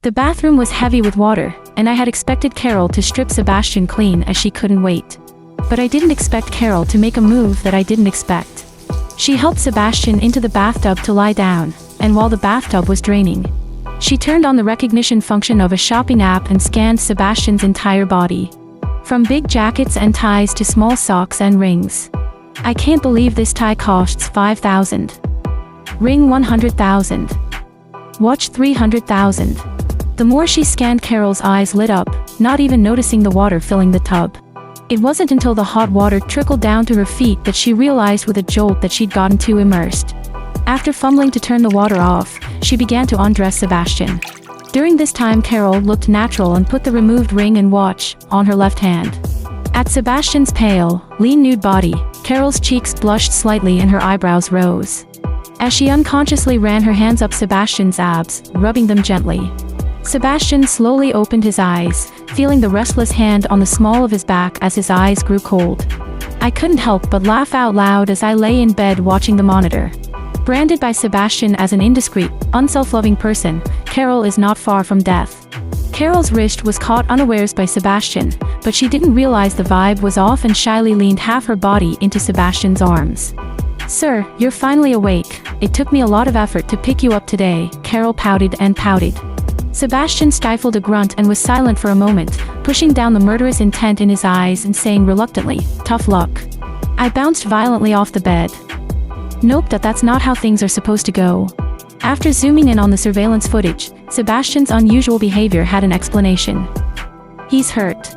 The bathroom was heavy with water, and I had expected Carol to strip Sebastian clean as she couldn't wait. But I didn't expect Carol to make a move that I didn't expect. She helped Sebastian into the bathtub to lie down, and while the bathtub was draining, she turned on the recognition function of a shopping app and scanned Sebastian's entire body. From big jackets and ties to small socks and rings. I can't believe this tie costs 5,000. Ring 100,000. Watch 300,000. The more she scanned, Carol's eyes lit up, not even noticing the water filling the tub. It wasn't until the hot water trickled down to her feet that she realized with a jolt that she'd gotten too immersed. After fumbling to turn the water off, she began to undress Sebastian. During this time, Carol looked natural and put the removed ring and watch on her left hand. At Sebastian's pale, lean nude body, Carol's cheeks blushed slightly and her eyebrows rose. As she unconsciously ran her hands up Sebastian's abs, rubbing them gently. Sebastian slowly opened his eyes, feeling the restless hand on the small of his back as his eyes grew cold. I couldn't help but laugh out loud as I lay in bed watching the monitor. Branded by Sebastian as an indiscreet, unself-loving person, Carol is not far from death. Carol's wrist was caught unawares by Sebastian, but she didn't realize the vibe was off and shyly leaned half her body into Sebastian's arms. "Sir, you're finally awake. It took me a lot of effort to pick you up today," Carol pouted and pouted. Sebastian stifled a grunt and was silent for a moment, pushing down the murderous intent in his eyes and saying reluctantly, "Tough luck." I bounced violently off the bed. Nope, that's not how things are supposed to go. After zooming in on the surveillance footage, Sebastian's unusual behavior had an explanation. He's hurt.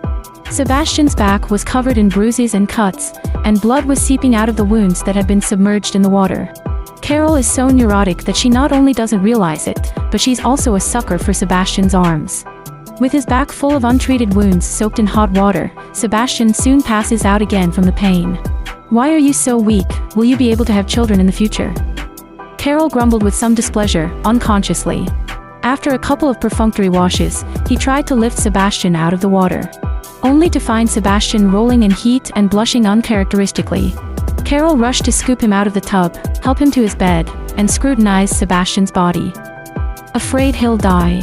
Sebastian's back was covered in bruises and cuts, and blood was seeping out of the wounds that had been submerged in the water. Carol is so neurotic that she not only doesn't realize it, but she's also a sucker for Sebastian's arms. With his back full of untreated wounds soaked in hot water, Sebastian soon passes out again from the pain. "Why are you so weak? Will you be able to have children in the future?" Carol grumbled with some displeasure, unconsciously. After a couple of perfunctory washes, he tried to lift Sebastian out of the water. Only to find Sebastian rolling in heat and blushing uncharacteristically. Carol rushed to scoop him out of the tub, help him to his bed, and scrutinized Sebastian's body. Afraid he'll die.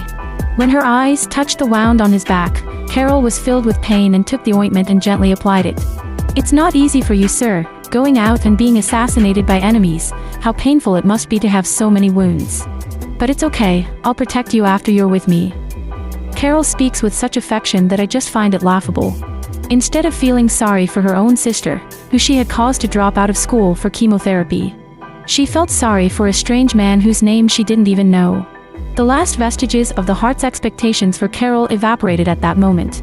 When her eyes touched the wound on his back, Carol was filled with pain and took the ointment and gently applied it. "It's not easy for you, sir, going out and being assassinated by enemies. How painful it must be to have so many wounds. But it's okay, I'll protect you after you're with me." Carol speaks with such affection that I just find it laughable. Instead of feeling sorry for her own sister, who she had caused to drop out of school for chemotherapy, she felt sorry for a strange man whose name she didn't even know. The last vestiges of the heart's expectations for Carol evaporated at that moment.